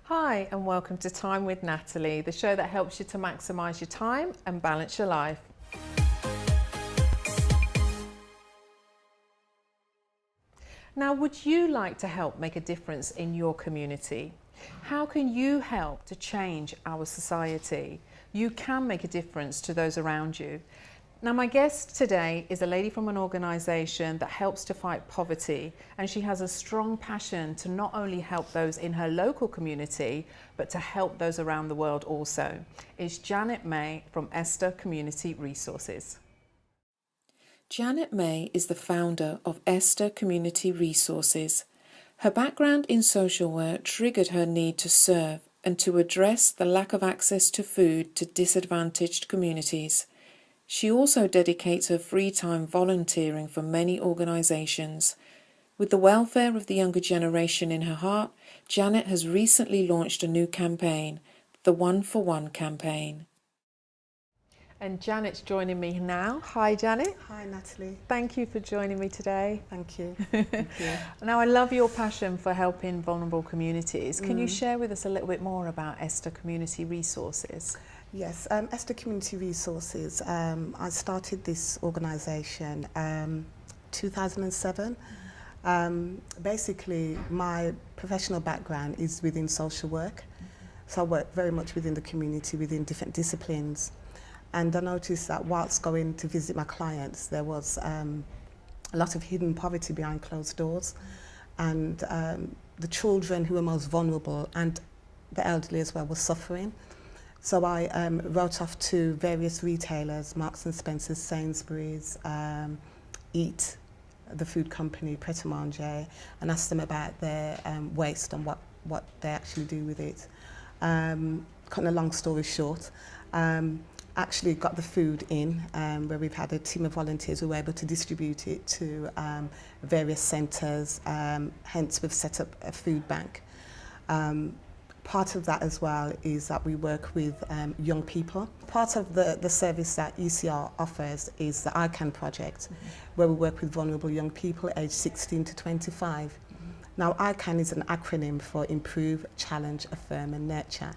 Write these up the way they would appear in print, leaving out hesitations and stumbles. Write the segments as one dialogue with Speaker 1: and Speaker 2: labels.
Speaker 1: Hi and welcome to Time with Natalie, the show that helps you to maximise your time and balance your life. Now, would you like to help make a difference in your community? How can you help to change our society? You can make a difference to those around you. Now, my guest today is a lady from an organisation that helps to fight poverty, and she has a strong passion to not only help those in her local community, but to help those around the world also. It's Janet Maye from Esther Community Resources. Janet Maye is the founder of Esther Community Resources. Her background in social work triggered her need to serve and to address the lack of access to food to disadvantaged communities. She also dedicates her free time volunteering for many organisations. With the welfare of the younger generation in her heart, Janet has recently launched a new campaign, the One for One campaign. And Janet's joining me now. Hi, Janet.
Speaker 2: Hi, Natalie.
Speaker 1: Thank you for joining me today.
Speaker 2: Thank you. Thank you.
Speaker 1: Now, I love your passion for helping vulnerable communities. Can you share with us a little bit more about Esther Community Resources?
Speaker 2: Yes, Esther Community Resources. I started this organisation 2007. Basically, my professional background is within social work. So I work very much within the community, within different disciplines. And I noticed that whilst going to visit my clients, there was a lot of hidden poverty behind closed doors. And the children who were most vulnerable and the elderly as well were suffering. So I wrote off to various retailers, Marks Spencer, Sainsbury's, H.O.P.E, the food company, Pret-a-Manger, and asked them about their waste and what they actually do with it. Cutting a long story short, actually got the food in where we've had a team of volunteers who were able to distribute it to various centres, hence we've set up a food bank. Part of that as well is that we work with young people. Part of the service that ECR offers is the ICANN project, where we work with vulnerable young people aged 16 to 25. Now, ICANN is an acronym for Improve, Challenge, Affirm and Nurture.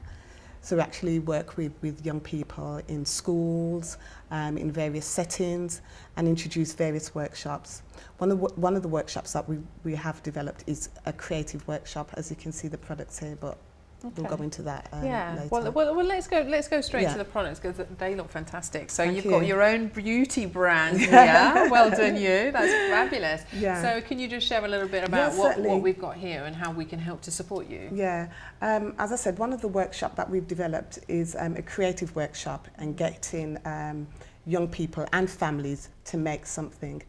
Speaker 2: So we actually work with young people in schools, in various settings, and introduce various workshops. One of the workshops that we have developed is a creative workshop. As you can see the products here, but we'll go into that later.
Speaker 1: Well, let's go straight to the products because they look fantastic. So you've got your own beauty brand here. Well done, you. That's fabulous.
Speaker 2: Yeah.
Speaker 1: So can you just share a little bit about what we've got here and how we can help to support you?
Speaker 2: Yeah. As I said, one of the workshops that we've developed is a creative workshop and getting young people and families to make something.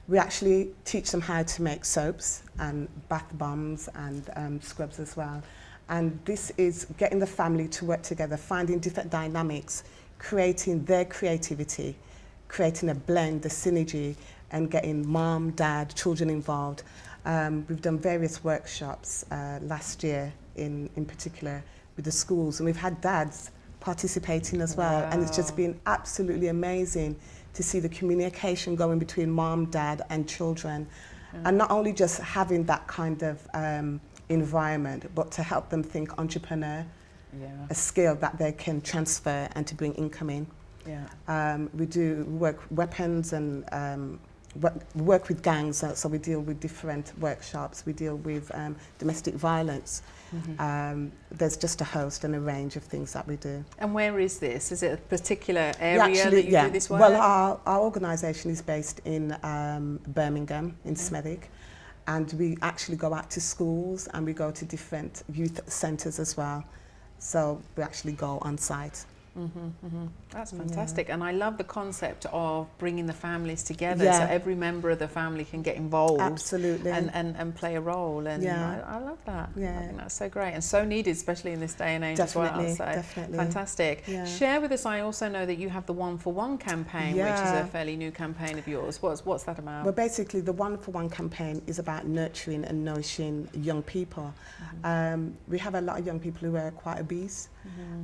Speaker 2: We actually teach them how to make soaps and bath bombs and scrubs as well. And this is getting the family to work together, finding different dynamics, creating their creativity, creating a blend, the synergy, and getting mom, dad, children involved. We've done various workshops last year in particular with the schools, and we've had dads participating as well. And it's just been absolutely amazing to see the communication going between mom, dad and children. And not only just having that kind of environment, but to help them think entrepreneur, a skill that they can transfer and to bring income in. We do work weapons and work with gangs, so we deal with different workshops. We deal with domestic violence. There's just a host and a range of things that we do.
Speaker 1: And where is this? Is it a particular area that you do this work?
Speaker 2: Well, our organisation is based in Birmingham, in Smethwick, and we actually go out to schools and we go to different youth centres as well. So we actually go on site.
Speaker 1: That's fantastic. And I love the concept of bringing the families together so every member of the family can get involved.
Speaker 2: Absolutely.
Speaker 1: And play a role. And I love that. I think that's so great and so needed, especially in this day and age as well. So
Speaker 2: definitely.
Speaker 1: Fantastic. Share with us, I also know that you have the One for One campaign, which is a fairly new campaign of yours. What's that about?
Speaker 2: Well, basically the One for One campaign is about nurturing and nourishing young people. We have a lot of young people who are quite obese,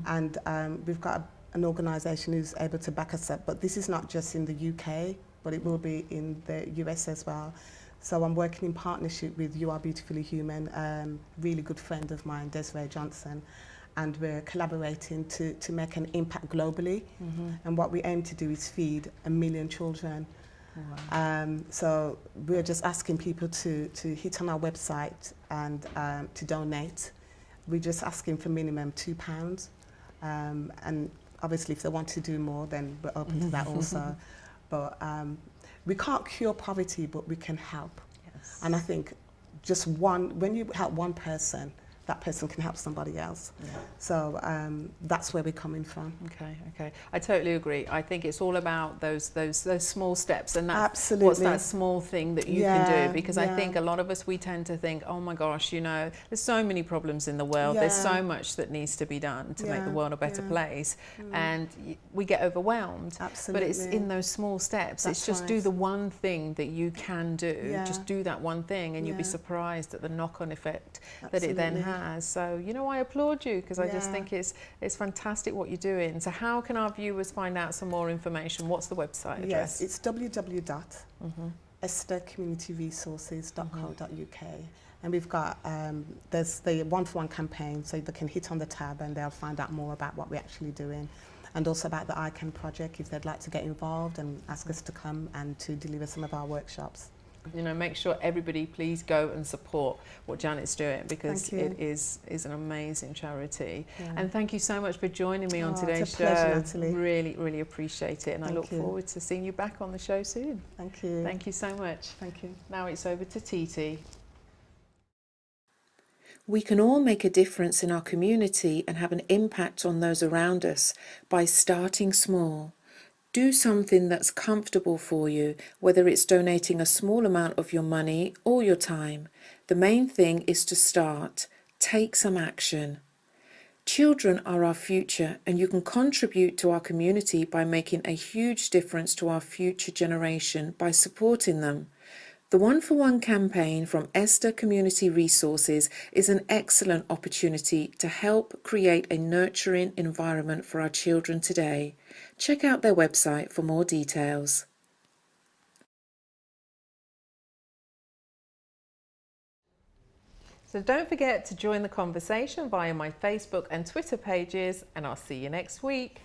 Speaker 2: and we've got an organisation who's able to back us up, but this is not just in the UK, but it will be in the US as well. So I'm working in partnership with You Are Beautifully Human, really good friend of mine, Desiree Johnson, and we're collaborating to make an impact globally. And what we aim to do is feed 1 million children.
Speaker 1: Wow.
Speaker 2: So we're just asking people to hit on our website and to donate. We're just asking for minimum £2. And obviously if they want to do more, then we're open to that also. But we can't cure poverty, but we can help.
Speaker 1: Yes.
Speaker 2: And I think just one, when you help one person, that person can help somebody else.
Speaker 1: Yeah.
Speaker 2: So that's where we're coming from.
Speaker 1: Okay. I totally agree. I think it's all about those small steps, and that's
Speaker 2: Absolutely.
Speaker 1: what's that small thing that you can do. Because I
Speaker 2: yeah.
Speaker 1: think a lot of us, we tend to think, oh my gosh, you know, there's so many problems in the world. There's so much that needs to be done to make the world a better place, and we get overwhelmed.
Speaker 2: Absolutely.
Speaker 1: But it's in those small steps.
Speaker 2: That's
Speaker 1: it's just
Speaker 2: right.
Speaker 1: do the one thing that you can do.
Speaker 2: Yeah.
Speaker 1: Just do that one thing, and you'll be surprised at the knock-on effect that it then has. So, you know, I applaud you, because I just think it's fantastic what you're doing. So how can our viewers find out some more information? What's the website address?
Speaker 2: Yes, it's www.esthercommunityresources.co.uk. And we've got, there's the one-for-one campaign, so they can hit on the tab and they'll find out more about what we're actually doing. And also about the ICANN project, if they'd like to get involved and ask us to come and to deliver some of our workshops.
Speaker 1: You know, make sure everybody please go and support what Janet's doing, because it is an amazing charity. And thank you so much for joining me on today's
Speaker 2: it's a pleasure,
Speaker 1: show.
Speaker 2: Natalie.
Speaker 1: Really appreciate it, and I look forward to seeing you back on the show soon.
Speaker 2: Thank you.
Speaker 1: Thank you so much.
Speaker 2: Thank you.
Speaker 1: Now it's over to Titi. We can all make a difference in our community and have an impact on those around us by starting small. Do something that's comfortable for you, whether it's donating a small amount of your money or your time. The main thing is to start. Take some action. Children are our future, and you can contribute to our community by making a huge difference to our future generation by supporting them. The one-for-one campaign from Esther Community Resources is an excellent opportunity to help create a nurturing environment for our children today. Check out their website for more details. So don't forget to join the conversation via my Facebook and Twitter pages, and I'll see you next week.